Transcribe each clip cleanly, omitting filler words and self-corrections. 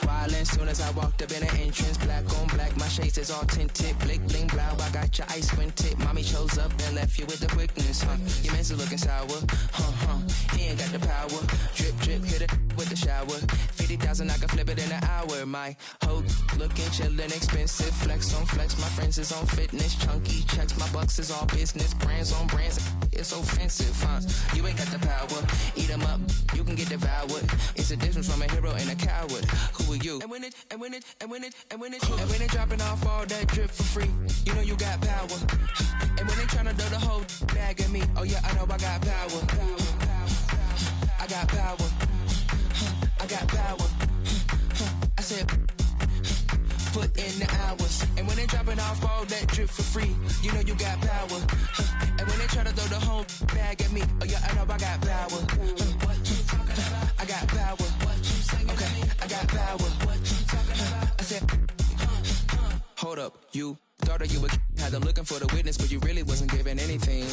Violent soon as I walked up in the entrance, black on black, my shades is all tinted, blick bling blow, I got your ice squinted, mommy chose up and left you with the quickness, your man's looking sour, he ain't got the power, drip drip, hit it with the shower, 50,000 I can flip it in an hour, my hoe looking chillin' expensive, flex on flex, my friends is on fitness, chunky checks, my bucks is all business, brands on brands, it's offensive, you ain't got the power, eat 'em up, you can get devoured, it's a difference from a hero and a coward, who are you? And when it dropping off all that drip for free, you know you got power. And when they tryna do the whole bag at me, oh yeah, I know I got power. I got power. I got power. I said, put in the hours. And when they dropping off all that drip for free, you know you got power. And when they tryna throw the whole bag at me, oh yeah, I know I got power. I got power. Okay, I got power. I said, hold up, you thought that you were had them looking for the witness, but you really wasn't giving anything. And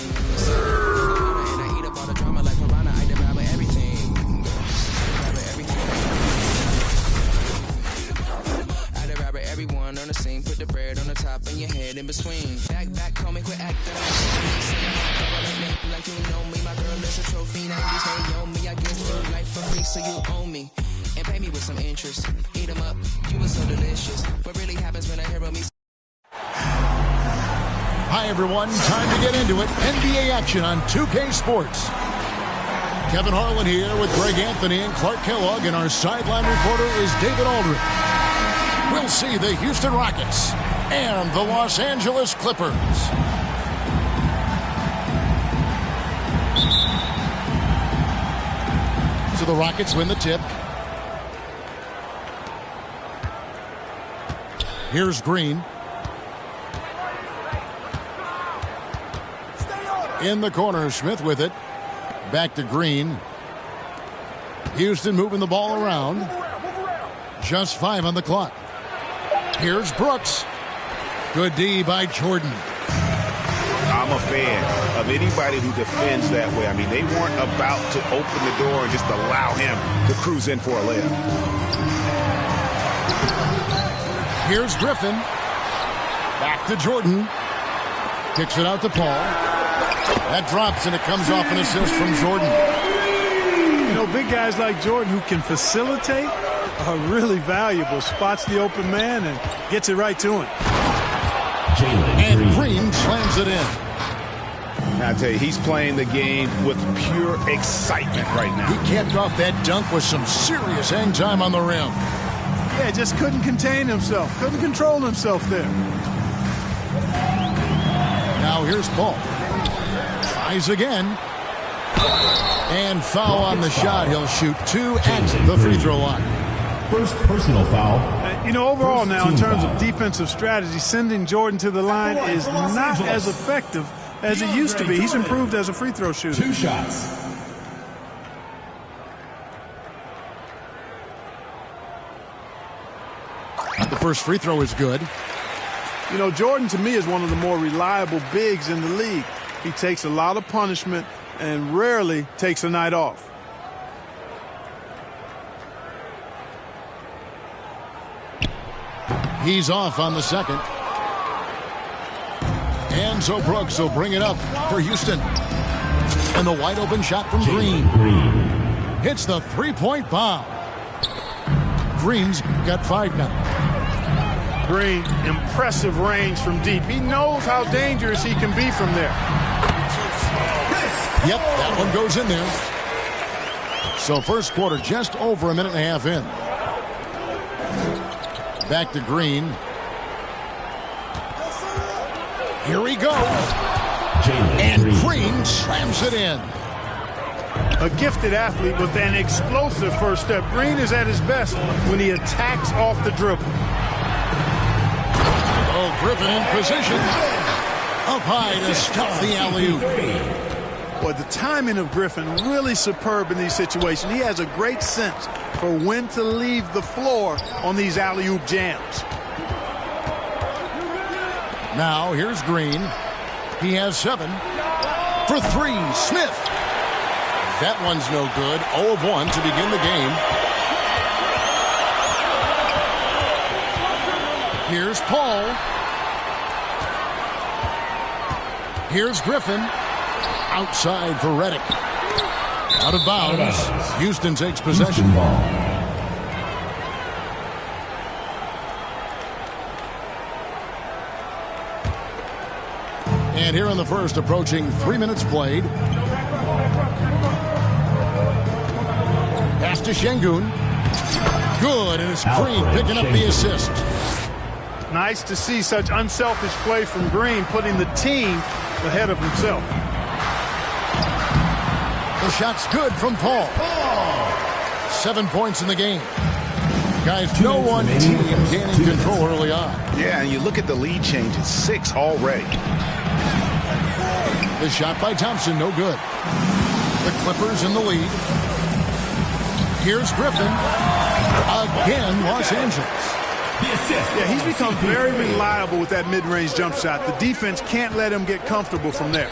I eat up all the drama like piranha, I devour everything. I devour everyone on the scene, put the bread on the top and your head in between. Back, call me, quit acting like you know me. My girl is a trophy, 90s, hey, yo, me. I give you life for free, so you own me. And pay me with some interest. Eat them up, you was so delicious. What really happens when a hero meets... Hi, everyone. Time to get into it. NBA action on 2K Sports. Kevin Harlan here with Greg Anthony and Clark Kellogg, and our sideline reporter is David Aldridge. We'll see the Houston Rockets and the Los Angeles Clippers. So the Rockets win the tip. Here's Green. In the corner, Smith with it. Back to Green. Houston moving the ball around. Just 5 on the clock. Here's Brooks. Good D by Jordan. I'm a fan of anybody who defends that way. I mean, they weren't about to open the door and just allow him to cruise in for a layup. Here's Griffin. Back to Jordan. Kicks it out to Paul. That drops, and it comes off an assist from Jordan. You know, big guys like Jordan who can facilitate are really valuable. Spots the open man and gets it right to him. And Green slams it in. I tell you, he's playing the game with pure excitement right now. He capped off that dunk with some serious hang time on the rim. Yeah, just couldn't contain himself. Couldn't control himself there. Now here's Paul. Tries again. And foul on the shot. He'll shoot 2 at the free throw line. First personal foul. You know, overall now, in terms of defensive strategy, sending Jordan to the line is not as effective as it used to be. He's improved as a free throw shooter. 2 shots. The first free throw is good. You know, Jordan, to me, is one of the more reliable bigs in the league. He takes a lot of punishment and rarely takes a night off. He's off on the second. And so Brooks will bring it up for Houston. And the wide open shot from Green. Hits the three-point bomb. Green's got 5 now. Green, impressive range from deep. He knows how dangerous he can be from there. Yep, that one goes in there. So first quarter just over a minute and a half in. Back to Green. Here we go. And Green slams it in. A gifted athlete with an explosive first step. Green is at his best when he attacks off the dribble. Oh, Griffin in position. Up high to stop the alley-oop. Boy, the timing of Griffin really superb in these situations. He has a great sense for when to leave the floor on these alley-oop jams. Now here's Green. He has 7. For 3, Smith. That one's no good. 0 of 1 to begin the game. Here's Griffin. Outside for Reddick. Out of bounds. Houston takes possession. And here in the first, approaching 3 minutes played. Pass to Şengün. Good, and it's Green picking up the assist. Nice to see such unselfish play from Green, putting the team ahead of himself. The shot's good from Paul. 7 points in the game. Guys, no one team gaining control early on. Yeah, and you look at the lead changes, 6 already. The shot by Thompson, no good. The Clippers in the lead. Here's Griffin. Again, Los Angeles. Yeah, he's become very reliable with that mid-range jump shot. The defense can't let him get comfortable from there.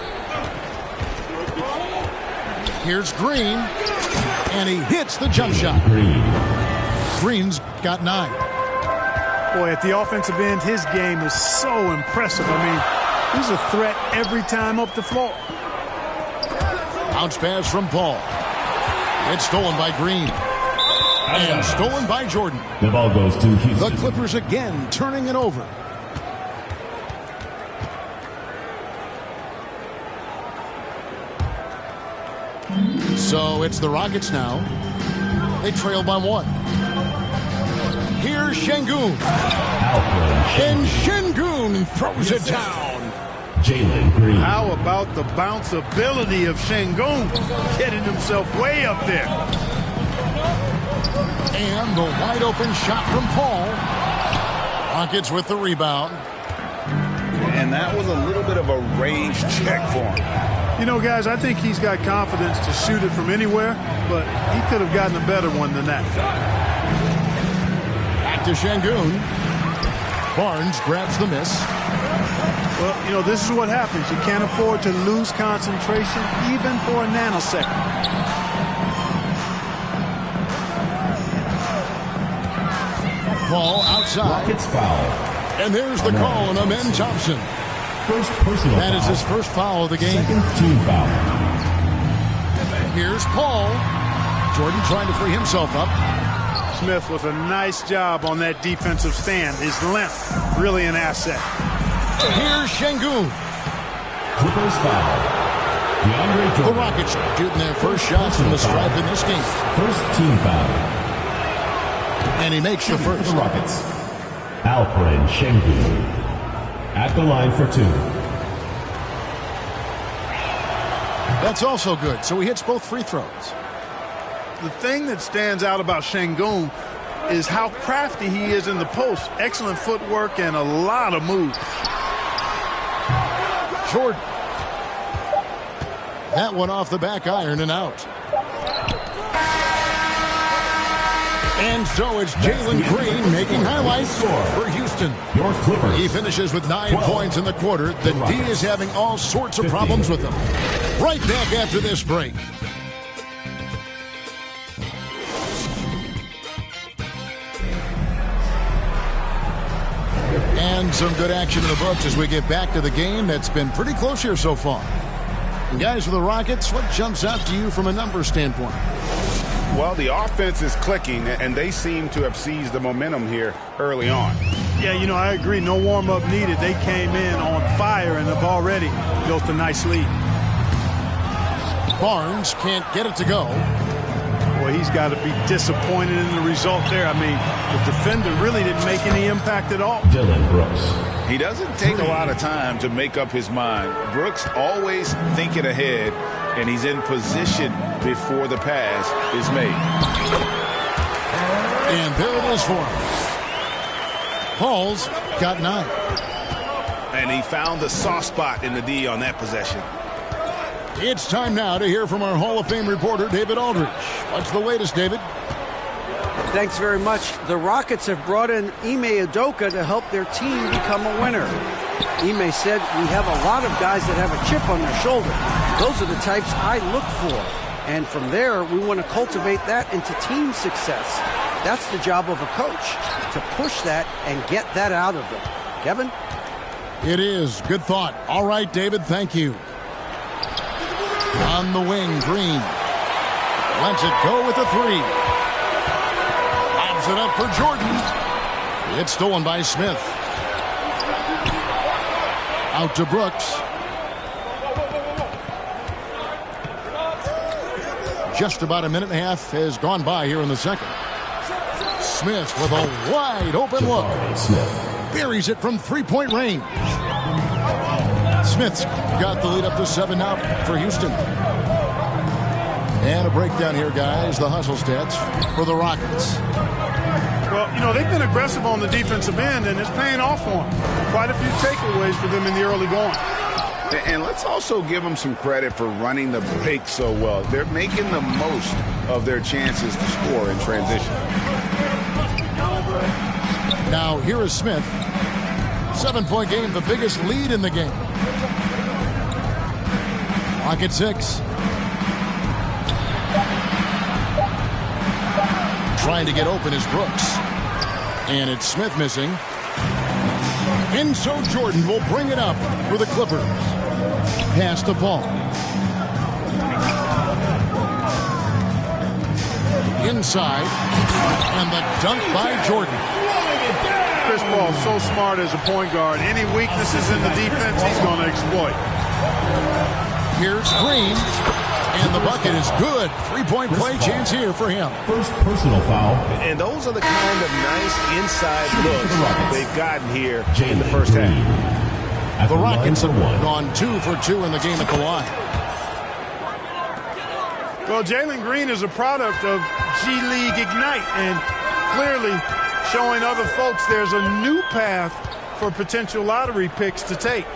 Here's Green, and he hits the jump shot. Green's got 9. Boy, at the offensive end, his game is so impressive. I mean, he's a threat every time up the floor. Bounce pass from Paul. It's stolen by Green. And stolen by Jordan. The ball goes to Houston. The Clippers again turning it over. So it's the Rockets now. They trail by 1. Here's Şengün. And Şengün throws it down. Jalen Green. How about the bounce ability of Şengün, getting himself way up there. And the wide open shot from Paul. Rockets with the rebound. And that was a little bit of a range check for him. You know, guys, I think he's got confidence to shoot it from anywhere, but he could have gotten a better one than that. Back to Şengün. Barnes grabs the miss. Well, you know, this is what happens. You can't afford to lose concentration even for a nanosecond. Paul outside. Rockets foul. And there's the call on Amen Thompson. First personal That foul. is his first foul of the game. Second team foul. Here's Paul. Jordan trying to free himself up. Smith with a nice job on that defensive stand. His length, really an asset. Here's Şengün. Clippers foul. DeAndre The Jordan. Rockets shooting their first shots from the stripe in this game. First team foul. And he makes the For first. the Rockets. Alperen Şengün. At the line for 2. That's also good. So he hits both free throws. The thing that stands out about Şengün is how crafty he is in the post. Excellent footwork and a lot of moves. Jordan. That one off the back iron and out. And so it's Jalen Green making highlights for Houston. Your Clippers. He finishes with 9 points in the quarter. The D is having all sorts of 15. problems with him. Right back after this break. And some good action in the books as we get back to the game that's been pretty close here so far. And guys, for the Rockets, what jumps out to you from a numbers standpoint? Well, the offense is clicking, and they seem to have seized the momentum here early on. Yeah, you know, I agree. No warm-up needed. They came in on fire and have already built a nice lead. Barnes can't get it to go. Boy, he's got to be disappointed in the result there. I mean, the defender really didn't make any impact at all. Dylan Brooks. He doesn't take a lot of time to make up his mind. Brooks always thinking ahead, and he's in position before the pass is made. And there it is for him. Paul's got 9. And he found the soft spot in the D on that possession. It's time now to hear from our Hall of Fame reporter, David Aldridge. What's the latest, David? Thanks very much. The Rockets have brought in Ime Udoka to help their team become a winner. Ime said, "We have a lot of guys that have a chip on their shoulder. Those are the types I look for. And from there, we want to cultivate that into team success. That's the job of a coach, to push that and get that out of them." Kevin? It is. Good thought. All right, David, thank you. On the wing, Green. Lets it go with a three. Lobs it up for Jordan. It's stolen by Smith. Out to Brooks. Just about a minute and a half has gone by here in the second. Smith with a wide open look. Buries it from three-point range. Smith's got the lead up to 7 now for Houston. And a breakdown here, guys. The hustle stats for the Rockets. Well, you know, they've been aggressive on the defensive end, and it's paying off for them. Quite a few takeaways for them in the early going. And let's also give them some credit for running the break so well. They're making the most of their chances to score in transition. Now, here is Smith. 7-point game, the biggest lead in the game. Rocket 6. Trying to get open is Brooks. And it's Smith missing. And so Jordan will bring it up for the Clippers. Pass to Paul. Inside. And the dunk by Jordan. Chris Paul, so smart as a point guard. Any weaknesses in the defense, he's going to exploit. Here's Green. And the bucket is good. 3-point play chance here for him. First personal foul. And those are the kind of nice inside looks they've gotten here in the first half. The Rockets have gone 2 for 2 in the game at the line. Well, Jalen Green is a product of G League Ignite, and clearly showing other folks there's a new path for potential lottery picks to take.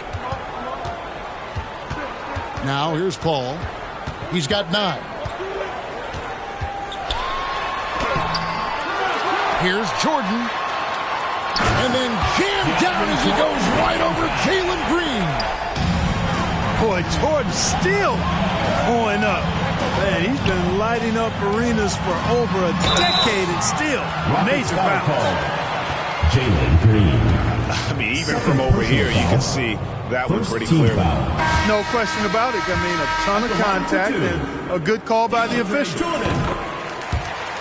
Now here's Paul. He's got 9. Here's Jordan. And then jammed down as he goes right over Jalen Green. Boy, Jordan still going up. Man, he's been lighting up arenas for over a decade and still major foul. Jalen Green. I mean, even from over here, you can see that was pretty clear. No question about it. I mean, a ton of contact and a good call by the official.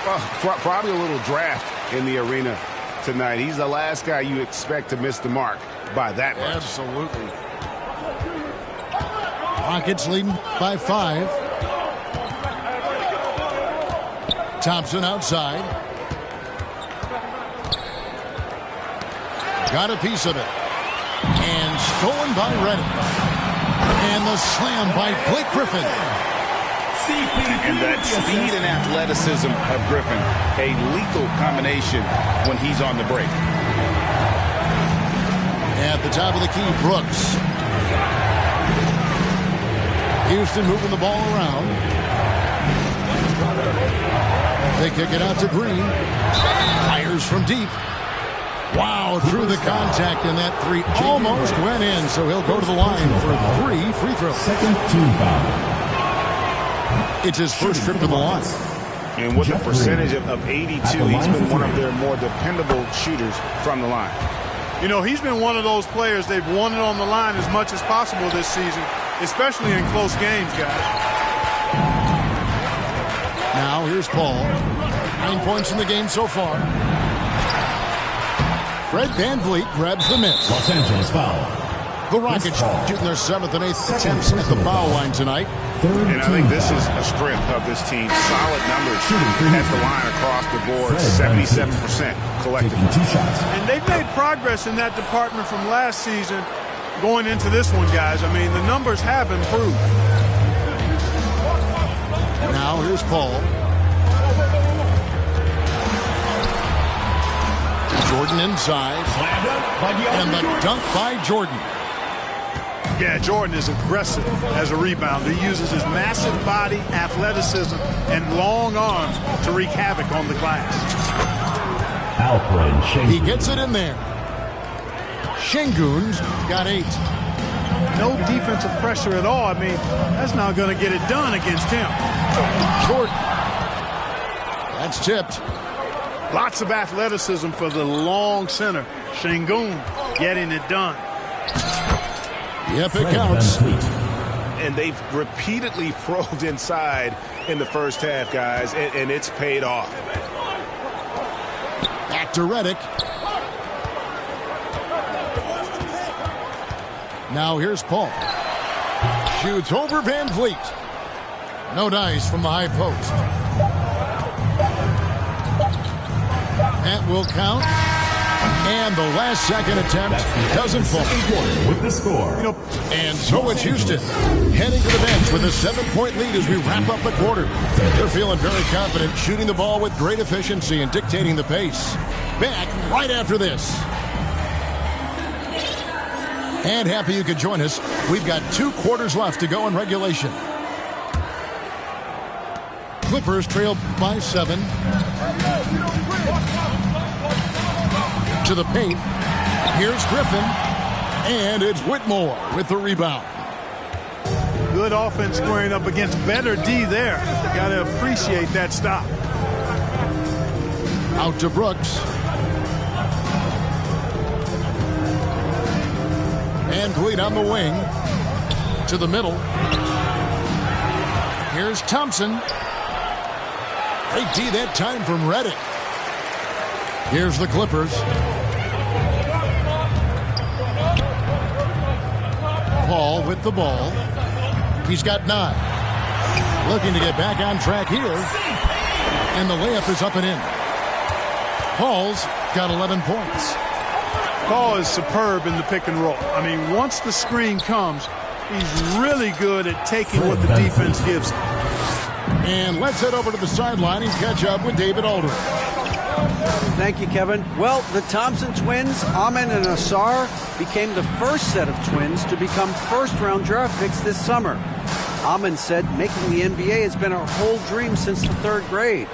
Well, probably a little draft in the arena tonight. He's the last guy you expect to miss the mark by that much. Absolutely. Rockets leading by 5. Thompson outside. Got a piece of it. And stolen by Reddick. And the slam by Blake Griffin. And that speed and athleticism of Griffin, a lethal combination when he's on the break. At the top of the key, Brooks. Houston moving the ball around. They kick it out to Green. Fires from deep. Wow, through the contact, and that 3 almost went in, so he'll go to the line for 3 free throws. Second team foul. It's his first trip to the line. And with a percentage of 82, he's been one of their more dependable shooters from the line. You know, he's been one of those players they've wanted on the line as much as possible this season, especially in close games, guys. Now here's Paul. 9 points in the game so far. Fred VanVleet grabs the miss. Los Angeles foul. The Rockets shooting their 7th and 8th attempts at the foul line tonight. And I think this is a strength of this team. Solid numbers at the line across the board. 77% collectively. 2 shots. And they've made progress in that department from last season going into this one, guys. I mean, the numbers have improved. Now here's Paul. Jordan inside. And the dunk by Jordan. Yeah, Jordan is aggressive as a rebounder. He uses his massive body, athleticism, and long arms to wreak havoc on the glass. Alfred Schengen. He gets it in there. Şengün's got 8. No defensive pressure at all. I mean, that's not going to get it done against him. Jordan. That's tipped. Lots of athleticism for the long center. Şengün getting it done. Yep, it counts. And they've repeatedly probed inside in the first half, guys, and it's paid off. Back to Reddick. Now here's Paul. Shoots over Van Vliet. No dice from the high post. That will count. And the last second attempt doesn't fall. With the score. And so it's Houston heading to the bench with a 7-point lead as we wrap up the quarter. They're feeling very confident, shooting the ball with great efficiency and dictating the pace. Back right after this. And happy you could join us. We've got 2 quarters left to go in regulation. Clippers trail by 7. To the paint. Here's Griffin. And it's Whitmore with the rebound. Good offense squaring up against better D there. Got to appreciate that stop. Out to Brooks. Van Vliet on the wing. To the middle. Here's Thompson. Great D that time from Reddick. Here's the Clippers. Paul with the ball. He's got 9. Looking to get back on track here. And the layup is up and in. Paul's got 11 points. Paul is superb in the pick and roll. I mean, once the screen comes, he's really good at taking what the defense gives him. And let's head over to the sideline and catch up with David Aldridge. Thank you, Kevin. Well, the Thompson twins, Amen and Asar, became the first set of twins to become first-round draft picks this summer. Amen said making the NBA has been our whole dream since the 3rd grade.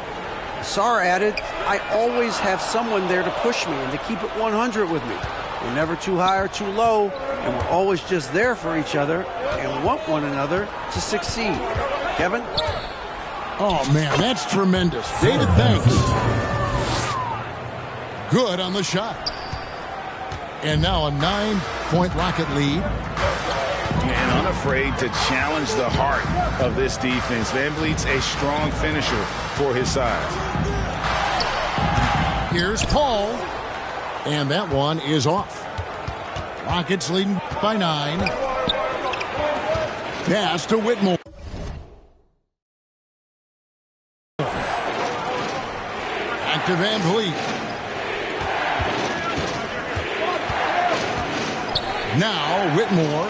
Asar added, I always have someone there to push me and to keep it 100 with me. We're never too high or too low, and we're always just there for each other and want one another to succeed. Kevin? Oh, man, that's tremendous. David, thanks. Good on the shot. And now a 9-point Rocket lead. And unafraid to challenge the heart of this defense. Van Vliet's a strong finisher for his size. Here's Paul. And that one is off. Rockets leading by 9. Pass to Whitmore. Back to Van Vliet. Now Whitmore.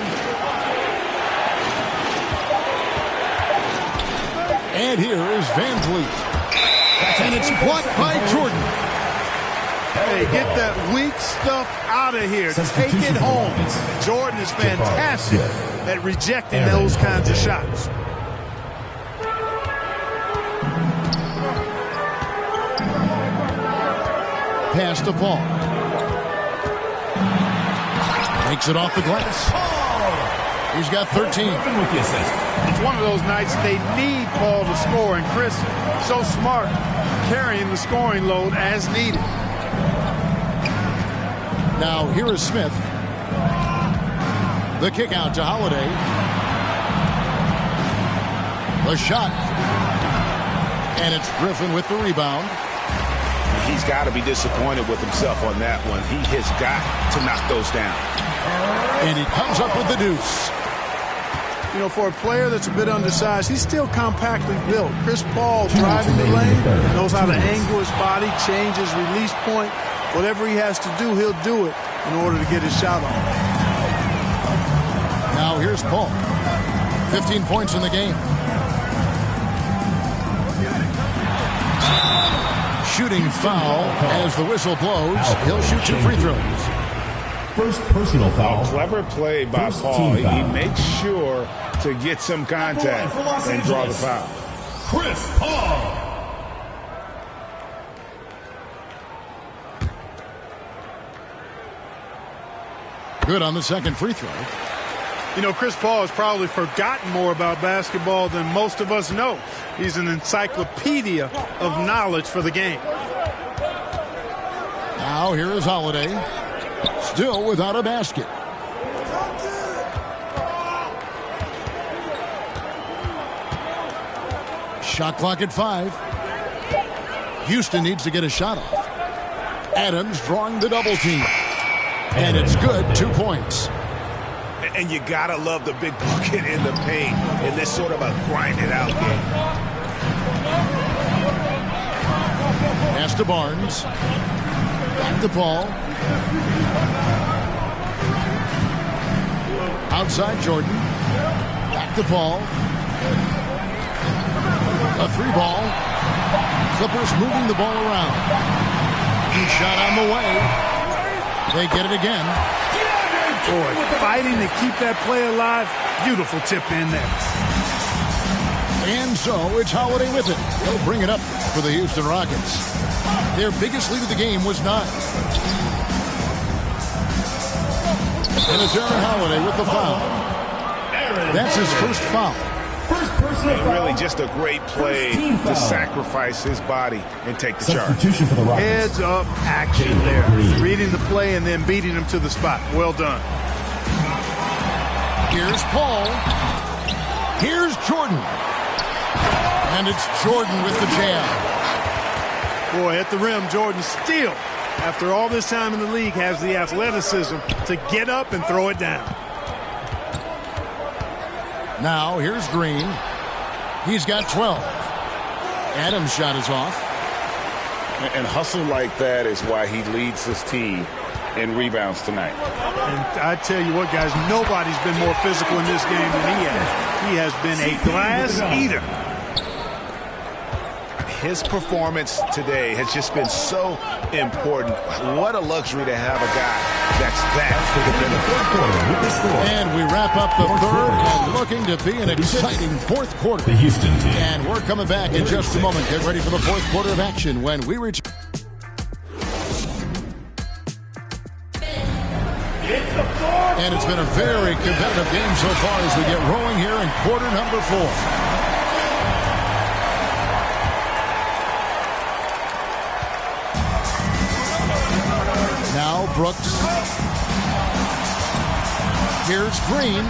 And here is Van Vliet. And it's blocked by Jordan. Hey, get that weak stuff out of here. Take it home. Jordan is fantastic at rejecting those kinds of shots. Pass to Paul. Takes it off the glass. He's got 13. It's one of those nights they need Paul to score, and Chris, so smart, carrying the scoring load as needed. Now here is Smith. The kick out to Holiday. The shot. And it's Griffin with the rebound. He's got to be disappointed with himself on that one. He has got to knock those down. And he comes up with the deuce. You know, for a player that's a bit undersized, he's still compactly built. Chris Paul driving the lane, knows how to angle his body, change his release point. Whatever he has to do, he'll do it in order to get his shot off. Now here's Paul. 15 points in the game. Shooting foul as the whistle blows. He'll shoot 2 free throws. First personal foul. Clever play by Paul. He makes sure to get some contact and draw the foul. Chris Paul. Good on the second free throw. You know, Chris Paul has probably forgotten more about basketball than most of us know. He's an encyclopedia of knowledge for the game. Now here is Holiday. Still without a basket. Shot clock at 5. Houston needs to get a shot off. Adams drawing the double team. And it's good, 2 points. And you gotta love the big bucket in the paint in this sort of a grinded out game. Pass to Barnes. Back to Paul. Outside Jordan. Back to Paul. A 3-ball. Clippers moving the ball around. He shot on the way. They get it again. Boy, fighting to keep that play alive. Beautiful tip in there. And so it's Holiday with it. He'll bring it up for the Houston Rockets. Their biggest lead of the game was 9. And it's Aaron Holiday with the foul. That's his first foul. And really just a great play to sacrifice his body and take the charge. Heads up action there. Reading the play and then beating him to the spot. Well done. Here's Paul. Here's Jordan. And it's Jordan with the jam. Boy, at the rim, Jordan still, after all this time in the league, has the athleticism to get up and throw it down. Now, here's Green. He's got 12. Adams' shot is off. And hustle like that is why he leads his team in rebounds tonight. And I tell you what, guys, nobody's been more physical in this game than he has. He has been a glass eater. His performance today has just been so important. What a luxury to have a guy that's that dependable. And we wrap up the third and looking to be an exciting fourth quarter. The Houston team. And we're coming back in just a moment. Get ready for the fourth quarter of action when we return. And it's been a very competitive game so far as we get rolling here in quarter number 4. Now Brooks. Here's Green.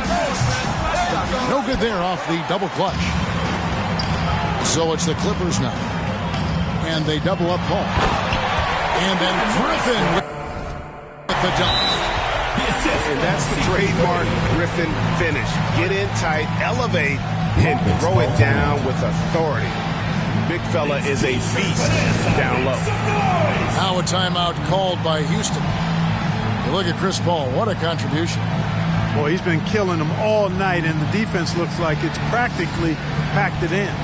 No good there off the double clutch. So it's the Clippers now. And they double up Paul. And then Griffin with the dunk. And that's the trademark Griffin finish. Get in tight, elevate, and throw it down with authority. Big fella is a beast down low. Now a timeout called by Houston. You look at Chris Paul. What a contribution. Boy, he's been killing them all night, and the defense looks like it's practically packed it in.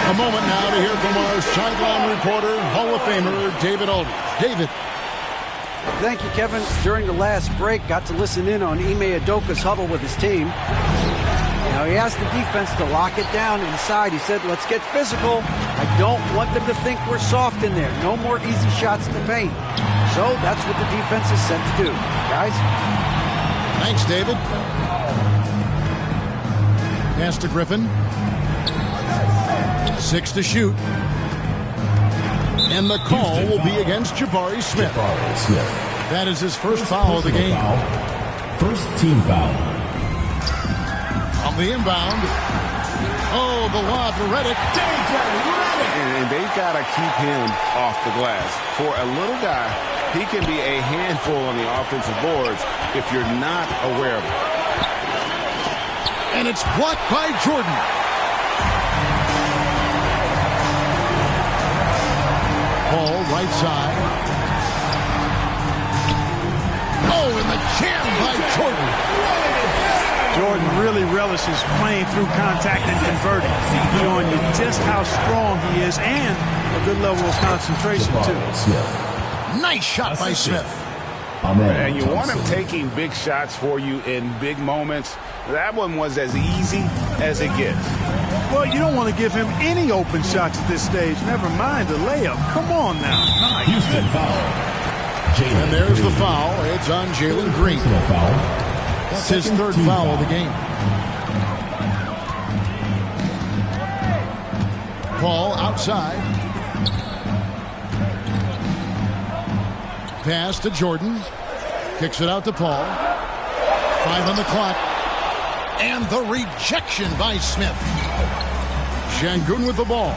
A moment now to hear from our sideline reporter, Hall of Famer David Aldridge. David. Thank you, Kevin. During the last break, got to listen in on Ime Udoka's huddle with his team. Now, he asked the defense to lock it down inside. He said, let's get physical. I don't want them to think we're soft in there. No more easy shots to paint. So that's what the defense is set to do. Guys? Thanks, David. Pass to Griffin. 6 to shoot. And the call will be against Jabari Smith. That is his first foul of the game. First team foul. On the inbound. Oh, the lob to Redick. And they've got to keep him off the glass. For a little guy, he can be a handful on the offensive boards if you're not aware of it. And it's blocked by Jordan. Paul, right side. Oh, and the jam by Jordan. Jordan really relishes playing through contact and converting, showing you just how strong he is and a good level of concentration, too. Nice shot by Smith. And you want him taking big shots for you in big moments. That one was as easy as it gets. Well, you don't want to give him any open shots at this stage. Never mind the layup. Come on now. Houston foul. And there's the foul. It's on Jalen Green. That's his third foul of the game. Paul outside. Pass to Jordan. Kicks it out to Paul. 5 on the clock. And the rejection by Smith. Şengün with the ball.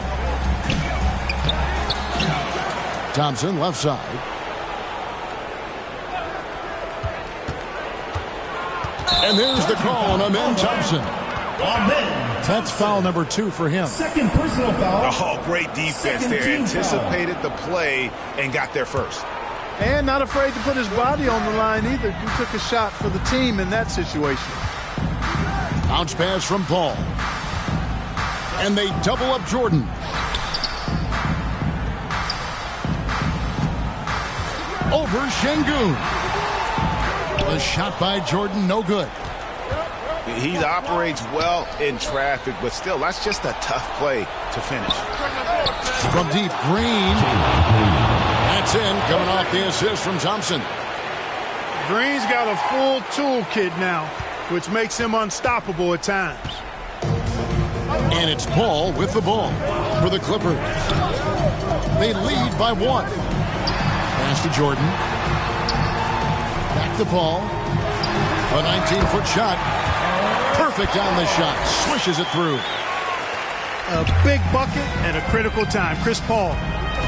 Thompson left side. And there's the call on Amen Thompson. That's foul number 2 for him. Second personal foul. Oh, great defense there. Anticipated the play and got there first. And not afraid to put his body on the line either. He took a shot for the team in that situation. Bounce pass from Paul. And they double up Jordan. Over Şengün. A shot by Jordan, no good. He operates well in traffic, but still, that's just a tough play to finish. From deep, Green. That's in, coming off the assist from Thompson. Green's got a full toolkit now, which makes him unstoppable at times. And it's Paul with the ball for the Clippers. They lead by 1. Pass to Jordan. Back to Paul. A 19-foot shot. Perfect on the shot. Swishes it through. A big bucket at a critical time. Chris Paul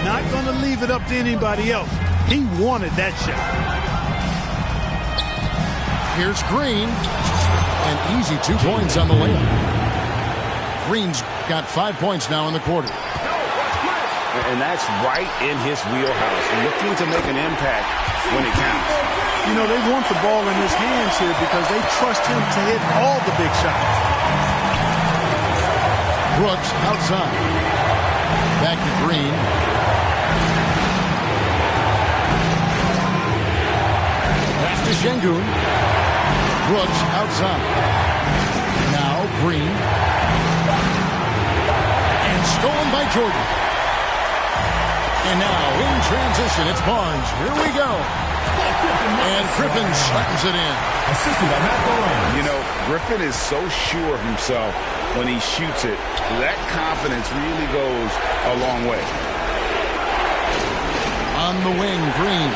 not going to leave it up to anybody else. He wanted that shot. Here's Green. An easy 2 points on the layup. Green's got 5 points now in the quarter. And that's right in his wheelhouse. Looking to make an impact when it counts. You know, they want the ball in his hands here because they trust him to hit all the big shots. Brooks outside. Back to Green. Pass to Şengün. Brooks outside. Now Green. And stolen by Jordan. And now in transition, it's Barnes. Here we go. And Griffin slams it in. Assisted by Matt Barnes. You know, Griffin is so sure of himself when he shoots it. That confidence really goes a long way. On the wing, Green.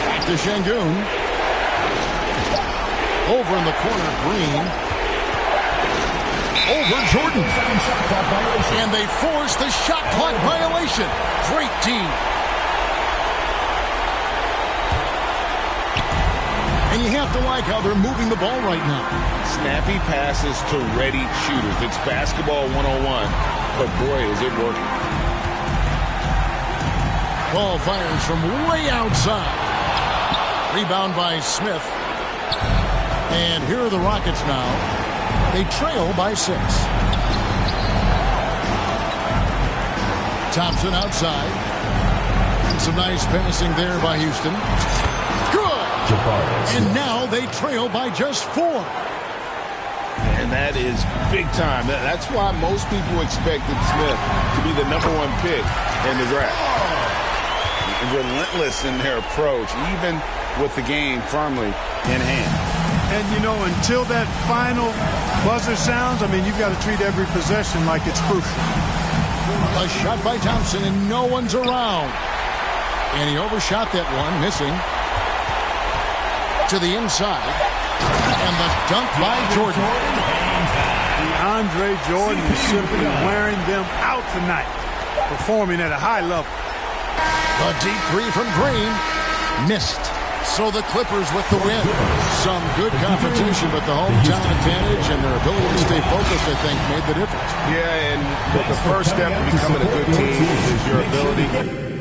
Back to Şengün. Over in the corner, Green. Over Jordan. And they force the shot clock violation. Great team. And you have to like how they're moving the ball right now. Snappy passes to ready shooters. It's basketball 101, but boy, is it working. Ball fires from way outside. Rebound by Smith. And here are the Rockets now. They trail by 6. Thompson outside. And some nice passing there by Houston. Good! And now they trail by just 4. And that is big time. That's why most people expected Smith to be the #1 pick in the draft. Relentless in their approach, even with the game firmly in hand. And, you know, until that final buzzer sounds, I mean, you've got to treat every possession like it's crucial. A shot by Thompson, and no one's around. And he overshot that one, missing. To the inside. And the dunk by Jordan. DeAndre Jordan is simply wearing them out tonight, performing at a high level. A deep 3 from Green. Missed. So the Clippers with the win. Some good competition, but the hometown advantage and their ability to stay focused, I think, made the difference. Yeah, and the first step to becoming a good team is your ability.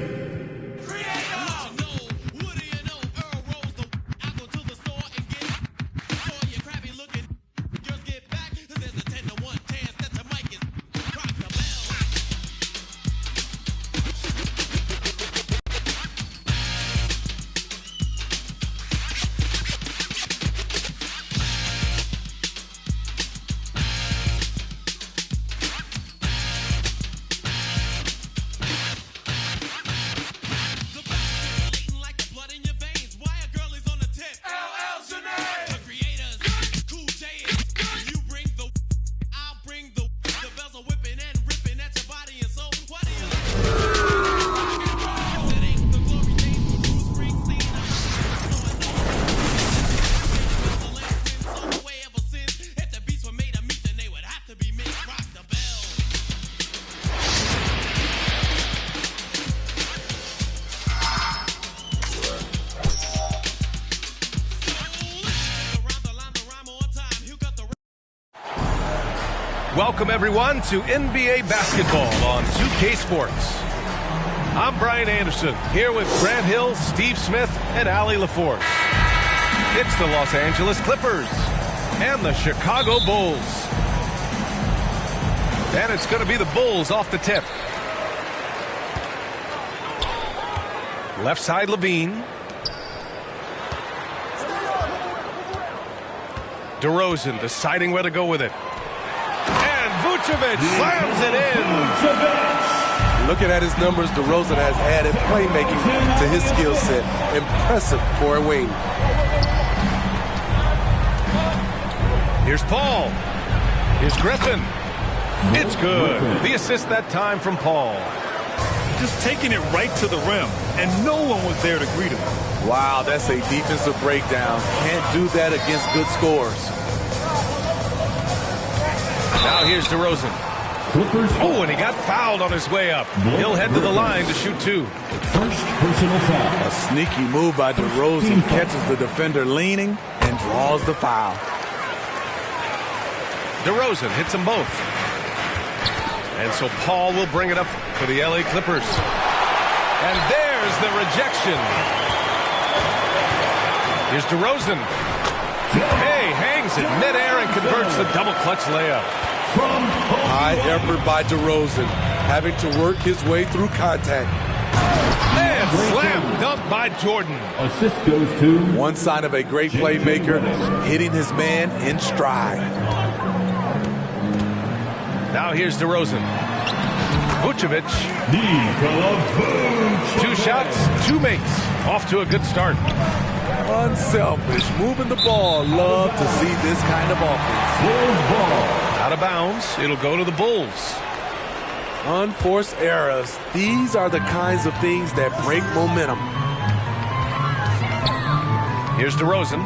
Welcome, everyone, to NBA basketball on 2K Sports. I'm Brian Anderson, here with Grant Hill, Steve Smith, and Allie LaForce. It's the Los Angeles Clippers and the Chicago Bulls. And it's going to be the Bulls off the tip. Left side, Levine. DeRozan deciding where to go with it. Vucevic slams it in. Looking at his numbers, DeRozan has added playmaking to his skill set. Impressive for a wing. Here's Paul. Here's Griffin. It's good. The assist that time from Paul. Just taking it right to the rim, and no one was there to greet him. Wow, that's a defensive breakdown. Can't do that against good scores. Now here's DeRozan. Oh, and he got fouled on his way up. He'll head to the line to shoot two. First personal foul. A sneaky move by DeRozan, catches the defender leaning and draws the foul. DeRozan hits them both. And so Paul will bring it up for the LA Clippers. And there's the rejection. Here's DeRozan. Hey, hangs it midair and converts the double clutch layup. High effort by DeRozan, having to work his way through contact. And slam dunk by Jordan. Assist goes to... One sign of a great playmaker, hitting his man in stride. Now here's DeRozan. Vucevic. Two shots, two makes. Off to a good start. Unselfish, moving the ball. Love to see this kind of offense. Out of bounds, it'll go to the Bulls. Unforced errors. These are the kinds of things that break momentum. Here's DeRozan.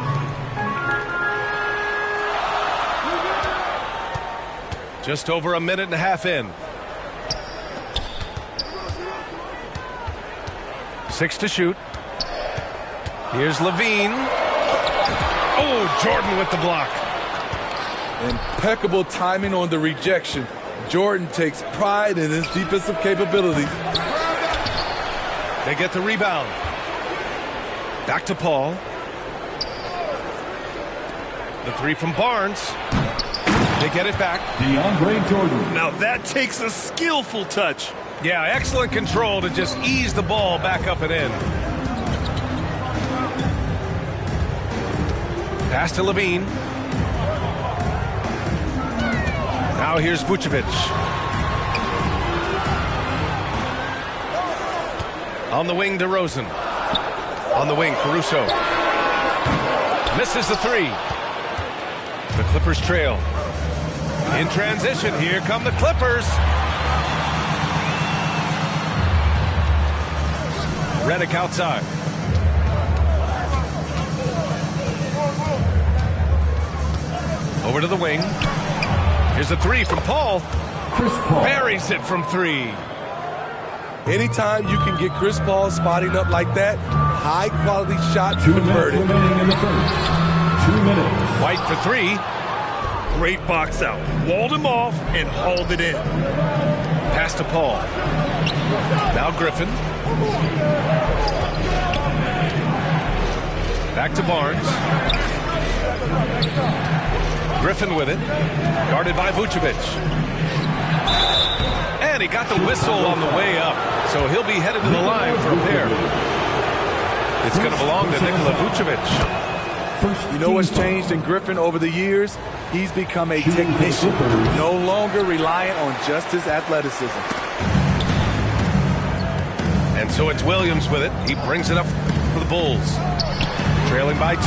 Just over a minute and a half in. 6 to shoot. Here's Levine. Oh, Jordan with the block. Impeccable timing on the rejection. Jordan takes pride in his defensive capabilities. They get the rebound. Back to Paul. The three from Barnes. They get it back. DeAndre Jordan. Now that takes a skillful touch. Yeah, excellent control to just ease the ball back up and in. Pass to Levine. Now here's Vucevic. On the wing, DeRozan. On the wing, Caruso. Misses the three. The Clippers trail. In transition, here come the Clippers. Redick outside. Over to the wing. Here's the three from Paul. Chris Paul. Buries it from three. Anytime you can get Chris Paul spotting up like that, high-quality shot converted. 2 minutes remaining in the first. 2 minutes. White for three. Great box out. Walled him off and hauled it in. Pass to Paul. Now Griffin. Back to Barnes. Griffin with it. Guarded by Vucevic. And he got the whistle on the way up. So he'll be headed to the line for a pair. It's going to belong to Nikola Vucevic. You know what's changed in Griffin over the years? He's become a technician, no longer reliant on just his athleticism. And so it's Williams with it. He brings it up for the Bulls. Trailing by 2.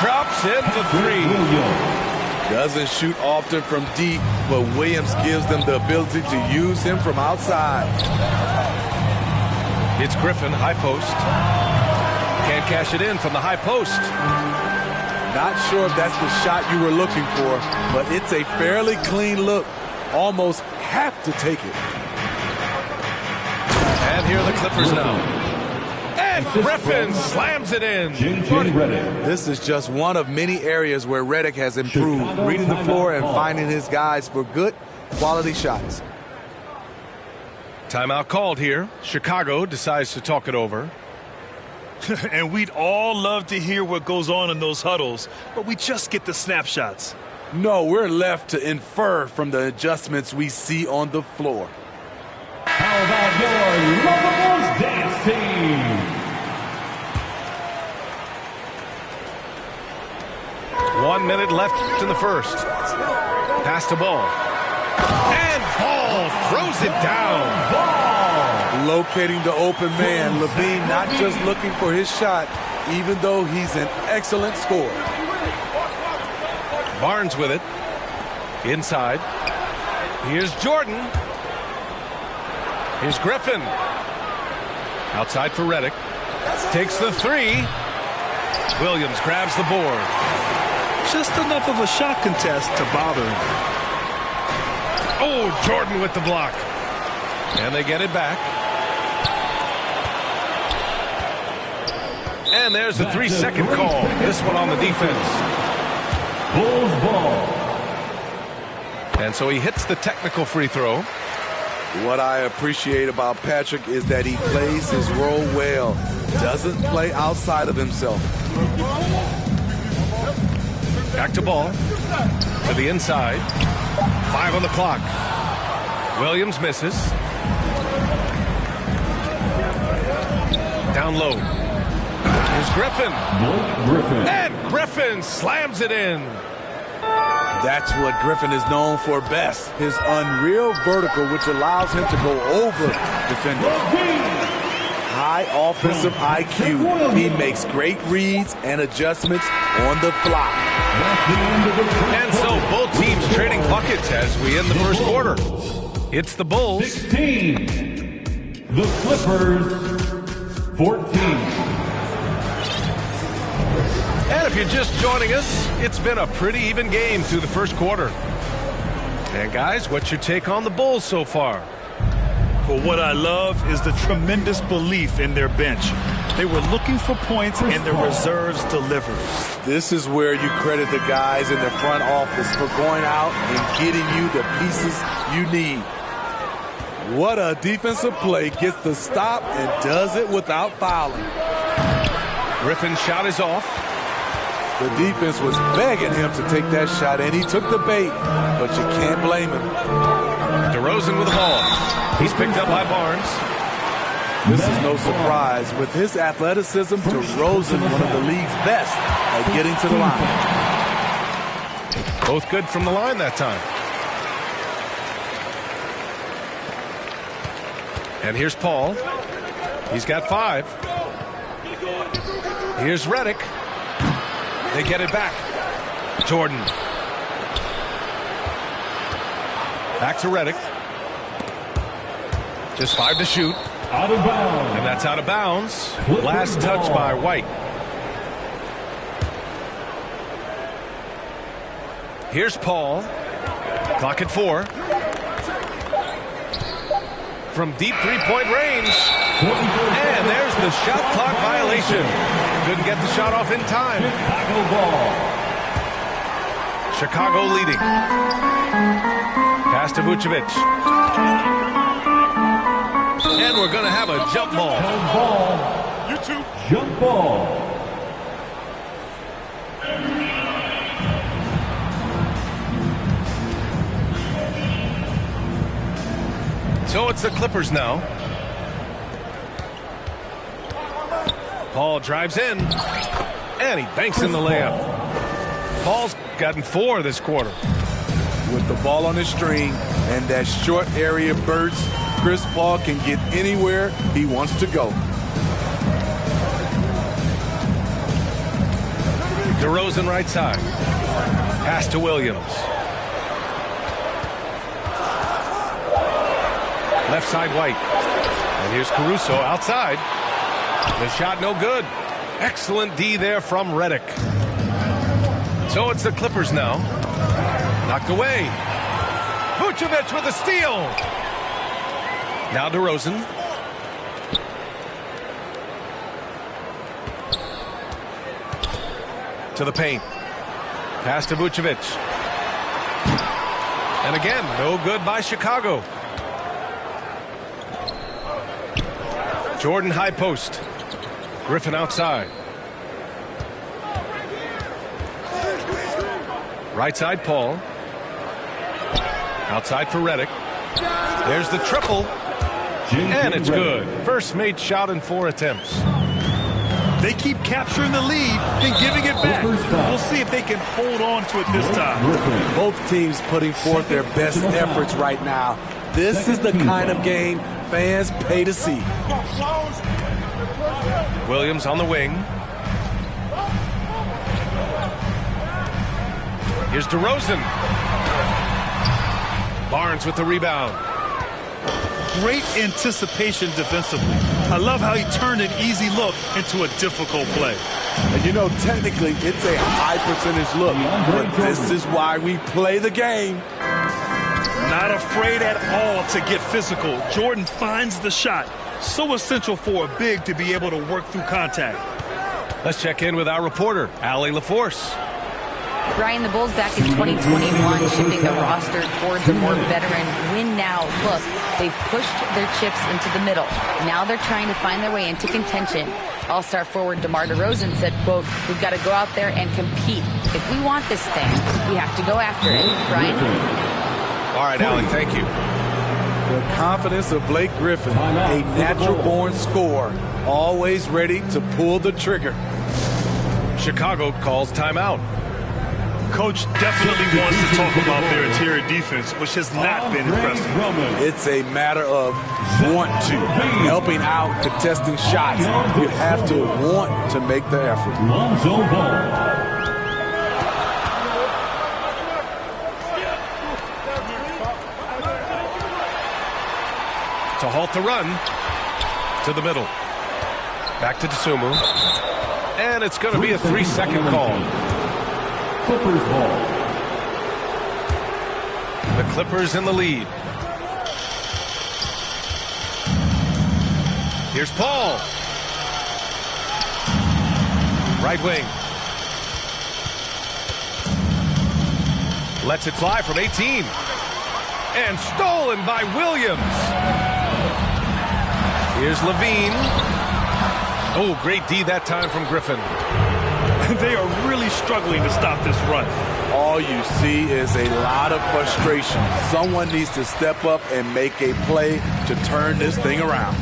Drops in the 3. Doesn't shoot often from deep, but Williams gives them the ability to use him from outside. It's Griffin, high post. Can't cash it in from the high post. Not sure if that's the shot you were looking for, but it's a fairly clean look. Almost have to take it. And here are the Clippers now. And Griffin slams it in. This is just one of many areas where Redick has improved, reading the floor and finding his guys for good quality shots. Timeout called here. Chicago decides to talk it over. And we'd all love to hear what goes on in those huddles, but we just get the snapshots. No, we're left to infer from the adjustments we see on the floor. How about your Lovables dance team? 1 minute left in the first. Pass to Ball. And Ball throws it down. Ball! Locating the open man. Levine not just looking for his shot, even though he's an excellent scorer. Barnes with it. Inside. Here's Jordan. Here's Griffin. Outside for Redick. Takes the 3. Williams grabs the board. Just enough of a shot contest to bother him. Oh, Jordan with the block. And they get it back. And there's the 3-second call. This one on the defense. Bulls ball. And so he hits the technical free throw. What I appreciate about Patrick is that he plays his role well. Doesn't play outside of himself. Back to Ball. To the inside. 5 on the clock. Williams misses. Down low. Here's Griffin. And Griffin slams it in. That's what Griffin is known for best. His unreal vertical, which allows him to go over defenders. High offensive IQ. He makes great reads and adjustments on the fly. And so both teams trading buckets as we end the first quarter. It's the Bulls. 16. The Clippers. 14. And if you're just joining us, it's been a pretty even game through the first quarter. And guys, what's your take on the Bulls so far? Well, what I love is the tremendous belief in their bench. They were looking for points and their reserves delivered. This is where you credit the guys in the front office for going out and getting you the pieces you need. What a defensive play. Gets the stop and does it without fouling. Griffin's shot is off. The defense was begging him to take that shot, and he took the bait, but you can't blame him. DeRozan with the ball. He's picked up by Barnes. This is no surprise. With his athleticism, DeRozan, one of the league's best at getting to the line. Both good from the line that time. And here's Paul. He's got 5. Here's Redick. They get it back. Jordan. Back to Redick. Just 5 to shoot. Out of bounds. And that's out of bounds. Last touch by White. Here's Paul. Clock at 4. from deep three-point range. And there's the shot clock violation. Couldn't get the shot off in time. Chicago leading. Pass to Vucevic. And we're going to have a jump ball. Jump ball. So it's the Clippers now. Paul drives in, and he banks in the layup. Paul's gotten 4 this quarter. With the ball on his string and that short area burst, Chris Paul can get anywhere he wants to go. DeRozan right side. Pass to Williams. Left side White. And here's Caruso outside. The shot no good. Excellent D there from Redick. So it's the Clippers now. Knocked away. Vucevic with a steal. Now DeRozan. To the paint. Pass to Vucevic. And again, no good by Chicago. Jordan high post. Griffin outside. Right side Paul. Outside for Redick. There's the triple. And it's good. First made shot in 4 attempts. They keep capturing the lead and giving it back. We'll see if they can hold on to it this time. Both teams putting forth their best efforts right now. This is the kind of game fans pay to see. Williams on the wing. Here's DeRozan. Barnes with the rebound. Great anticipation defensively. I love how he turned an easy look into a difficult play. And you know, technically, it's a high percentage look, but this is why we play the game. Not afraid at all to get physical. Jordan finds the shot. So essential for a big to be able to work through contact. Let's check in with our reporter, Allie LaForce. Brian, the Bulls back in 2021 shifting the roster towards a more veteran win-now look. They've pushed their chips into the middle. Now they're trying to find their way into contention. All-star forward DeMar DeRozan said, quote, "We've got to go out there and compete. If we want this thing, we have to go after it." Brian? All right, Allie, thank you. The confidence of Blake Griffin, a natural-born scorer, always ready to pull the trigger. Chicago calls timeout. Coach definitely wants to talk about their interior defense, which has not been impressive. It's a matter of want to, helping out, contesting shots. You have to want to make the effort. Lonzo Ball. To halt the run. To the middle. Back to Dosunmu. And it's going to be a 3-second call. Clippers ball. The Clippers in the lead. Here's Paul. Right wing. Lets it fly from 18. And stolen by Williams. Here's Levine. Oh, great D that time from Griffin. They are really struggling to stop this run. All you see is a lot of frustration. Someone needs to step up and make a play to turn this thing around.